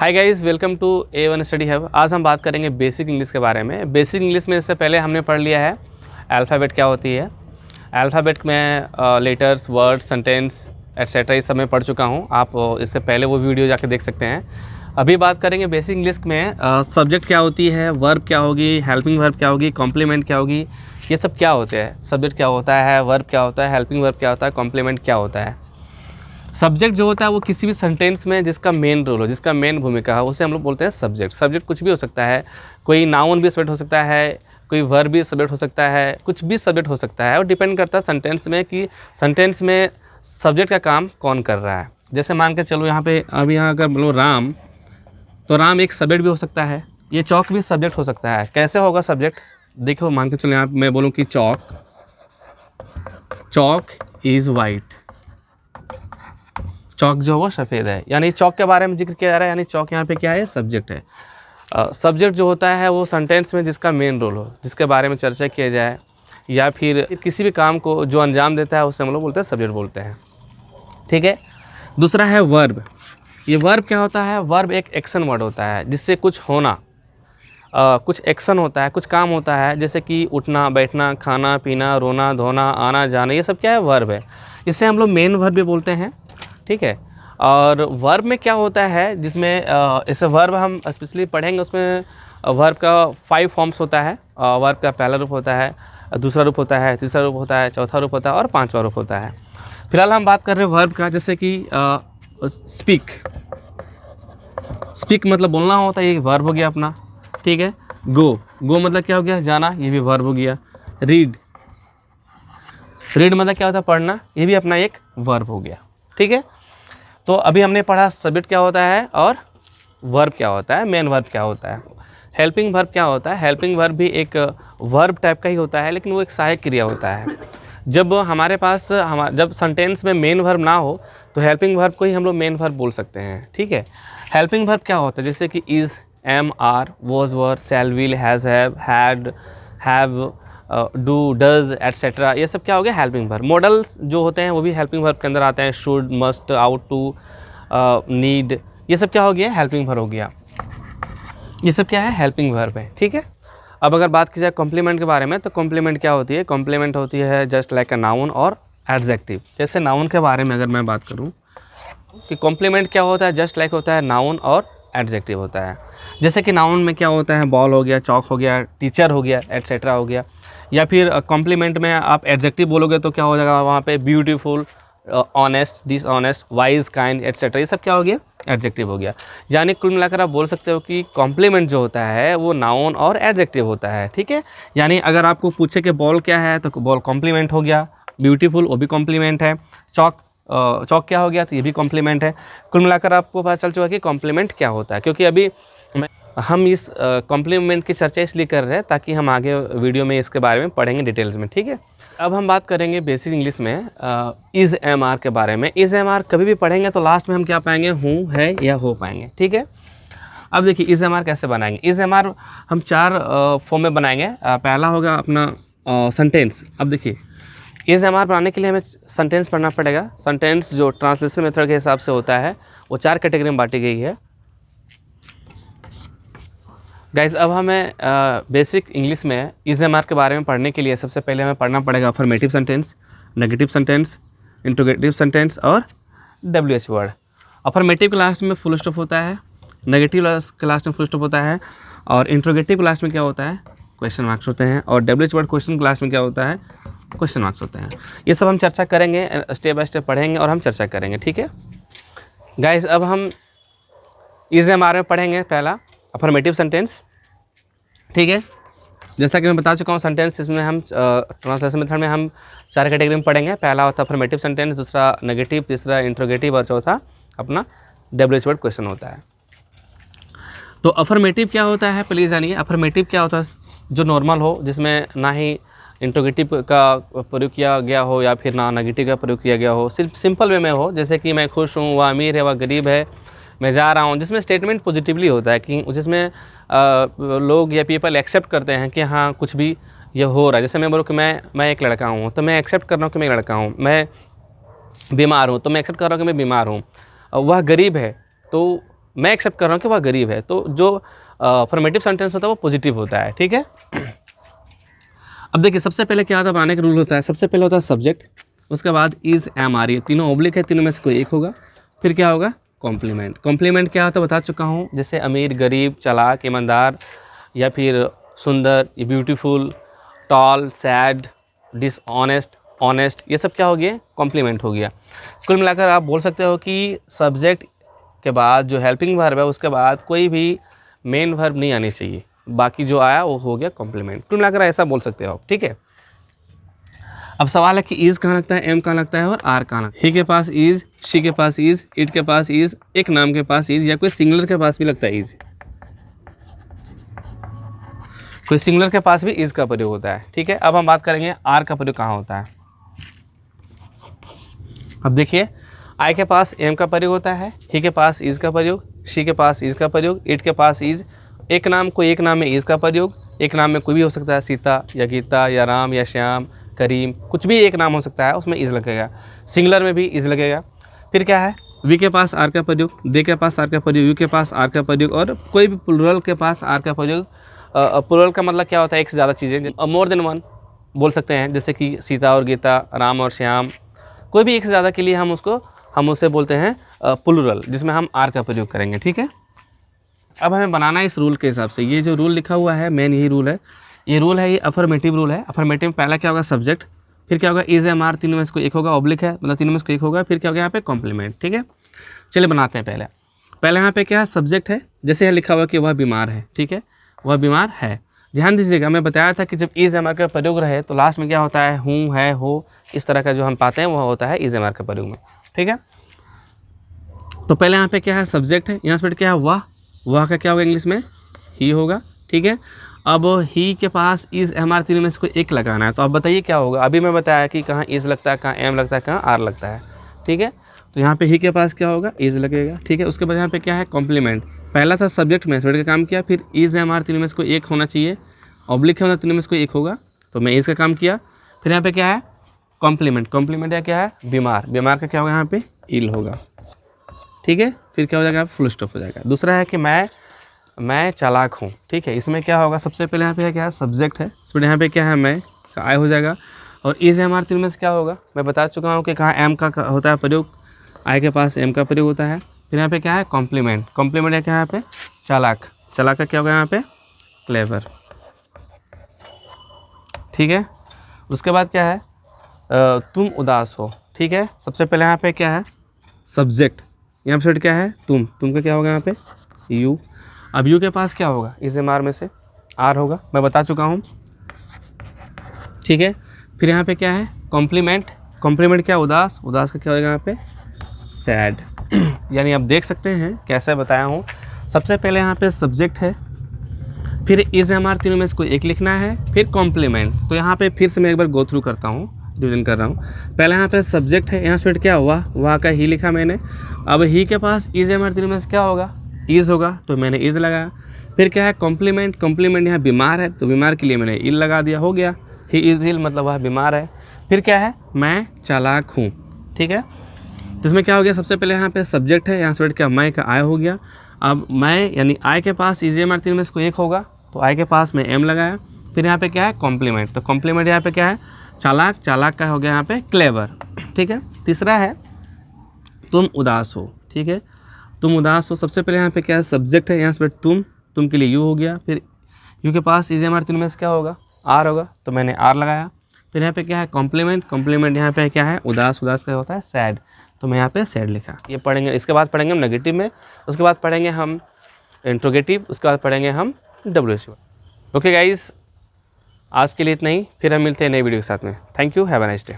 Hi guys, welcome to A1 study hub. आज हम बात करेंगे बेसिक इंग्लिश के बारे में। बेसिक इंग्लिश में इससे पहले हमने पढ़ लिया है अल्फ़ाबेट क्या होती है। अल्फ़ाबेट में लेटर्स, वर्ड्स, सेंटेंस एट्सेट्रा इस सब मैं पढ़ चुका हूँ। आप इससे पहले वो वीडियो जाकर देख सकते हैं। अभी बात करेंगे बेसिक इंग्लिश में सब्जेक्ट क्या होती है, वर्ब क्या होगी, हेल्पिंग वर्ब क्या होगी, कॉम्प्लीमेंट क्या होगी, ये सब क्या होते हैं। सब्जेक्ट क्या होता है, वर्ब क्या होता है, हेल्पिंग वर्ब क्या होता है, कॉम्प्लीमेंट क्या होता है। सब्जेक्ट जो होता है वो किसी भी सेंटेंस में जिसका मेन रोल हो, जिसका मेन भूमिका है, उसे हम लोग बोलते हैं सब्जेक्ट। सब्जेक्ट कुछ भी हो सकता है, कोई नाउन भी सब्जेक्ट हो सकता है, कोई वर्ब भी सब्जेक्ट हो सकता है, कुछ भी सब्जेक्ट हो सकता है। और डिपेंड करता है सेंटेंस में कि सेंटेंस में सब्जेक्ट का काम कौन कर रहा है। जैसे मान के चलो यहाँ पे अभी यहाँ अगर बोलो राम, तो राम एक सब्जेक्ट भी हो सकता है। ये चौक भी सब्जेक्ट हो सकता है। कैसे होगा सब्जेक्ट, देखो मान के चलो यहाँ मैं बोलूँ कि चौक इज़ वाइट। चौक जो वो सफ़ेद है, यानी चौक के बारे में जिक्र किया जा रहा है, यानी चौक यहाँ पे क्या है, सब्जेक्ट है। सब्जेक्ट जो होता है वो सेंटेंस में जिसका मेन रोल हो, जिसके बारे में चर्चा किया जाए, या फिर किसी भी काम को जो अंजाम देता है उसे हम लोग बोलते हैं सब्जेक्ट बोलते हैं। ठीक है। दूसरा है वर्ब। ये वर्ब क्या होता है, वर्ब एक एक्शन वर्ड होता है जिससे कुछ होना, कुछ एक्शन होता है, कुछ काम होता है, जैसे कि उठना, बैठना, खाना, पीना, रोना, धोना, आना जाना, ये सब क्या है, वर्ब है। इसे हम लोग मेन वर्ब भी बोलते हैं। ठीक है। और वर्ब में क्या होता है, जिसमें इसे वर्ब हम स्पेशली पढ़ेंगे, उसमें वर्ब का 5 फॉर्म्स होता है। वर्ब का पहला रूप होता है, दूसरा रूप होता है, तीसरा रूप होता है, चौथा रूप होता है और पांचवा रूप होता है। फिलहाल हम बात कर रहे हैं वर्ब का, जैसे कि स्पीक। स्पीक मतलब बोलना होता है, ये वर्ब हो गया अपना। ठीक है। गो मतलब क्या हो गया, जाना, ये भी वर्ब हो गया। रीड मतलब क्या होता है, पढ़ना, ये भी अपना एक वर्ब हो गया। ठीक है। तो अभी हमने पढ़ा सब्जेक्ट क्या होता है और वर्ब क्या होता है, मेन वर्ब क्या होता है। हेल्पिंग वर्ब क्या होता है, हेल्पिंग वर्ब भी एक वर्ब टाइप का ही होता है, लेकिन वो एक सहायक क्रिया होता है। जब हमारे पास जब सेंटेंस में मेन वर्ब ना हो तो हेल्पिंग वर्ब को ही हम लोग मेन वर्ब बोल सकते हैं। ठीक है। हेल्पिंग वर्ब क्या होता है, जैसे कि is, am, are, was, were, shall, will, has, had, have, do, does etcetera, ये सब क्या हो गया, हेल्पिंग वर्ब। मॉडल्स जो होते हैं वो भी हेल्पिंग वर्ब के अंदर आते हैं। Should, must, ought to, need, ये सब क्या हो गया, हेल्पिंग वर्ब हो गया। ये सब क्या है, हेल्पिंग वर्ब है। ठीक है। अब अगर बात की जाए कॉम्प्लीमेंट के बारे में, तो कॉम्प्लीमेंट क्या होती है, कॉम्प्लीमेंट होती है जस्ट लाइक अ नाउन और एडजेक्टिव। जैसे नाउन के बारे में अगर मैं बात करूँ कि कॉम्प्लीमेंट क्या होता है, जस्ट लाइक होता है नाउन और एडजेक्टिव होता है। जैसे कि नाउन में क्या होता है, बॉल हो गया, चौक हो गया, टीचर हो गया, एट्सेट्रा हो गया। या फिर कॉम्प्लीमेंट में आप एडजेक्टिव बोलोगे तो क्या हो जाएगा वहाँ पे, beautiful, honest, dishonest, wise, kind etcetera, ये सब क्या हो गया, एडजेक्टिव हो गया। यानी कुल मिलाकर आप बोल सकते हो कि कॉम्प्लीमेंट जो होता है वो नाउन और एडजेक्टिव होता है। ठीक है। यानी अगर आपको पूछे कि बॉल क्या है तो बॉल कॉम्प्लीमेंट हो गया, ब्यूटीफुल वो भी कॉम्प्लीमेंट है, चौक क्या हो गया तो ये भी कॉम्प्लीमेंट है। कुल मिलाकर आपको पता चल चुका कि कॉम्प्लीमेंट क्या होता है। क्योंकि अभी हम इस कॉम्प्लीमेंट की चर्चा इसलिए कर रहे हैं ताकि हम आगे वीडियो में इसके बारे में पढ़ेंगे डिटेल्स में। ठीक है। अब हम बात करेंगे बेसिक इंग्लिश में इज़, एम, आर के बारे में। इज़, एम, आर कभी भी पढ़ेंगे तो लास्ट में हम क्या पाएंगे, हूँ, है या हो पाएंगे। ठीक है। अब देखिए इज़, एम, आर कैसे बनाएंगे। इज़, एम, आर हम 4 फॉर्म में बनाएंगे। पहला होगा अपना सेंटेंस। अब देखिए इज़, एम, आर बनाने के लिए हमें सेंटेंस पढ़ना पड़ेगा। सेंटेंस जो ट्रांसलेशन मेथड के हिसाब से होता है वो 4 कैटेगरी में बांटी गई है। गाइज अब हमें बेसिक इंग्लिश में इज़, एम, आर के बारे में पढ़ने के लिए सबसे पहले हमें पढ़ना पड़ेगा affirmative sentence, negative sentence, interrogative sentence और WH वर्ड। अफर्मेटिव के लास्ट में फुल स्टॉप होता है, नेगेटिव के लास्ट में फुल स्टॉप होता है, और इंट्रोगेटिव के लास्ट में क्या होता है, क्वेश्चन मार्क्स होते हैं, और WH वर्ड क्वेश्चन के लास्ट में क्या होता है, क्वेश्चन मार्क्स होते हैं। ये सब हम चर्चा करेंगे, स्टेप बाय स्टेप पढ़ेंगे और हम चर्चा करेंगे। ठीक है। गाइज अब हम इज़, एम, आर में पढ़ेंगे पहला अफर्मेटिव सेंटेंस। ठीक है। जैसा कि मैं बता चुका हूँ सेंटेंस, इसमें हम ट्रांसलेशन मेथड में हम 4 कैटेगरी में पढ़ेंगे। पहला होता है अफर्मेटिव सेंटेंस, दूसरा नेगेटिव, तीसरा इंट्रोगेटिव और चौथा अपना WH वर्ड क्वेश्चन होता है। तो अफर्मेटिव क्या होता है पहले जानिए। अफर्मेटिव क्या होता है, जो नॉर्मल हो, जिसमें ना ही इंट्रोगेटिव का प्रयोग किया गया हो या फिर ना नेगेटिव का प्रयोग किया गया हो, सिर्फ सिंपल वे में हो। जैसे कि मैं खुश हूँ, वह अमीर है, वह गरीब है, मैं जा रहा हूँ, जिसमें स्टेटमेंट पॉजिटिवली होता है, कि जिसमें लोग या पीपल एक्सेप्ट करते हैं कि हाँ कुछ भी ये हो रहा है। जैसे मैं बोलूँ कि मैं एक लड़का हूँ, तो मैं एक्सेप्ट कर रहा हूँ कि मैं एक लड़का हूँ। मैं बीमार हूँ तो मैं एक्सेप्ट कर रहा हूँ कि मैं बीमार हूँ। वह गरीब है तो मैं एक्सेप्ट कर रहा हूँ कि वह गरीब है, तो जो अफर्मेटिव सेंटेंस होता है वो पॉजिटिव होता है, ठीक है। अब देखिए सबसे पहले क्या होता है, बनाने का रूल होता है, सबसे पहले होता है सब्जेक्ट, उसके बाद इज एम आर, ये तीनों ऑब्लिक है, तीनों में से कोई एक होगा, फिर क्या होगा कॉम्प्लीमेंट। कॉम्प्लीमेंट क्या होता है बता चुका हूँ, जैसे अमीर, गरीब, चालाक, ईमानदार, या फिर सुंदर, beautiful, tall, sad, dishonest, honest, ये सब क्या हो गया कॉम्प्लीमेंट हो गया। कुल मिलाकर आप बोल सकते हो कि सब्जेक्ट के बाद जो हेल्पिंग वर्ब है उसके बाद कोई भी मेन वर्ब नहीं आनी चाहिए, बाकी जो आया वो हो गया कॉम्प्लीमेंट। कुल मिलाकर ऐसा बोल सकते हो आप, ठीक है। अब सवाल है कि इज कहाँ लगता है, एम कहाँ लगता है और आर कहाँ लगता है। ही के पास इज, शी के पास इज, इट के पास इज, एक नाम के पास इज, या कोई सिंगुलर के पास भी लगता है इज, कोई सिंगुलर के पास भी इज का प्रयोग होता है, ठीक है। अब हम बात करेंगे आर का प्रयोग कहाँ होता है। अब देखिए आई के पास एम का प्रयोग होता है, ही के पास इज का प्रयोग, शी के पास इज का प्रयोग, इट के पास इज, एक नाम को एक नाम में इज का प्रयोग, एक नाम में कोई भी हो सकता है, सीता या गीता या राम या श्याम, करीम, कुछ भी एक नाम हो सकता है, उसमें इज लगेगा, सिंगुलर में भी इज लगेगा। फिर क्या है, वी के पास आर का प्रयोग, दे के पास आर का प्रयोग, यू के पास आर का प्रयोग, और कोई भी प्लुरल के पास आर का प्रयोग। प्लुरल का मतलब क्या होता है, एक से ज़्यादा चीज़ें, मोर देन वन बोल सकते हैं, जैसे कि सीता और गीता, राम और श्याम, कोई भी एक से ज़्यादा के लिए हम उसे बोलते हैं प्लुरल, जिसमें हम आर का प्रयोग करेंगे, ठीक है। अब हमें बनाना है इस रूल के हिसाब से, ये जो रूल लिखा हुआ है मेन यही रूल है, ये अफर्मेटिव रूल है। अफर्मेटिव में पहला क्या होगा सब्जेक्ट, फिर क्या होगा इज, एम, आर, तीनों में से कोई एक होगा, ऑब्लिक है मतलब तीनों में से कोई एक होगा, फिर क्या होगा यहाँ पे कॉम्प्लीमेंट, ठीक है। चलिए बनाते हैं। पहले यहाँ पे क्या है सब्जेक्ट है, जैसे यहाँ लिखा हुआ कि वह बीमार है, ठीक है, वह बीमार है। ध्यान दीजिएगा, मैं बताया था कि जब इज, एम, आर का प्रयोग रहे तो लास्ट में क्या होता है, हूँ, है, हो, इस तरह का जो हम पाते हैं वह होता है इज, एम, आर का प्रयोग में, ठीक है। तो पहले यहाँ पे क्या है सब्जेक्ट है, यहाँ से क्या है वह का क्या होगा इंग्लिश में ही होगा, ठीक है। अब ही के पास इज, एम, आर, तीनों में से कोई एक लगाना है, तो आप बताइए क्या होगा। अभी मैं बताया कि कहाँ इज लगता है, कहाँ एम लगता है, कहाँ आर लगता है, ठीक है। तो यहाँ पे ही के पास क्या होगा इज लगेगा, ठीक है। उसके बाद यहाँ पे क्या है कॉम्प्लीमेंट, पहला था सब्जेक्ट में सब्जेक्ट का काम किया, फिर इज, एम, आर, तीनों में से कोई एक होना चाहिए, ऑब्लिक है तीनों में से कोई एक होगा, तो मैं इज का काम किया। फिर यहाँ पे क्या है कॉम्प्लीमेंट, कॉम्प्लीमेंट या क्या है बीमार, बीमार का क्या होगा यहाँ पे इल होगा, ठीक है। फिर क्या हो जाएगा फुल स्टॉप हो जाएगा। दूसरा है कि मैं चालाक हूँ, ठीक है, इसमें क्या होगा सबसे पहले यहाँ पे क्या है सब्जेक्ट है, फिर यहाँ पे क्या है मैं का आय हो जाएगा, और इज, एम, आर, तीनों में से क्या होगा मैं बता चुका हूँ कि कहाँ एम का होता है प्रयोग, आई के पास एम का प्रयोग होता है। फिर यहाँ पे क्या है कॉम्प्लीमेंट, कॉम्प्लीमेंट है क्या यहाँ पे चालाक, चालाक का क्या होगा यहाँ पे क्लेवर, ठीक है। उसके बाद क्या है तुम उदास हो, ठीक है। सबसे पहले यहाँ पे क्या है सब्जेक्ट, यहाँ पे क्या है तुम का क्या होगा यहाँ पे यू। अब यू के पास क्या होगा इज, एम, आर में से आर होगा, मैं बता चुका हूँ, ठीक है। फिर यहाँ पे क्या है कॉम्प्लीमेंट, कॉम्प्लीमेंट क्या उदास, उदास का क्या होगा यहाँ पे सैड। यानी आप देख सकते हैं कैसे बताया हूँ, सबसे पहले यहाँ पे सब्जेक्ट है, फिर इज, एम, आर, तीनों में से कोई एक लिखना है, फिर कॉम्प्लीमेंट। तो यहाँ पे फिर से मैं एक बार गो थ्रू करता हूँ, डिवीजन कर रहा हूँ। पहले यहाँ पे सब्जेक्ट है, यहाँ से क्या हुआ वहाँ का ही लिखा मैंने। अब ही के पास इज, एम, आर, तीनों में से क्या होगा इज होगा, तो मैंने इज लगाया। फिर क्या है कॉम्प्लीमेंट, कॉम्प्लीमेंट यहाँ बीमार है तो बीमार के लिए मैंने इल लगा दिया, हो गया ही इज इल मतलब वह बीमार है। फिर क्या है मैं चालाक हूँ, ठीक है। जिसमें क्या हो गया सबसे पहले यहाँ पे सब्जेक्ट है, यहाँ से क्या मैं का आय हो गया। अब मैं यानी आई के पास इज, एम, आर, तीनों में से कोई एक होगा, तो आई के पास मैं एम लगाया। फिर यहाँ पे क्या है कॉम्प्लीमेंट, तो कॉम्प्लीमेंट यहाँ पे क्या है चालाक, चालाक का हो गया यहाँ पे क्लेवर, ठीक है। तीसरा है तुम उदास हो, ठीक है, तुम उदास हो। सबसे पहले यहाँ पे क्या है सब्जेक्ट है, यहाँ से तुम के लिए यू हो गया। फिर यू के पास इज, एम, आर, तीनों में से क्या होगा आर होगा, तो मैंने आर लगाया। फिर यहाँ पे क्या है कॉम्प्लीमेंट, कॉम्प्लीमेंट यहाँ पे क्या है उदास, उदास का होता है सैड, तो मैं यहाँ पे सैड लिखा। ये पढ़ेंगे, इसके बाद पढ़ेंगे हम नेगेटिव में, उसके बाद पढ़ेंगे हम इंट्रोगेटिव, उसके बाद पढ़ेंगे हम WH। ओके गाइस, आज के लिए इतना ही, फिर हम मिलते हैं नई वीडियो के साथ में। Thank you, have a nice day.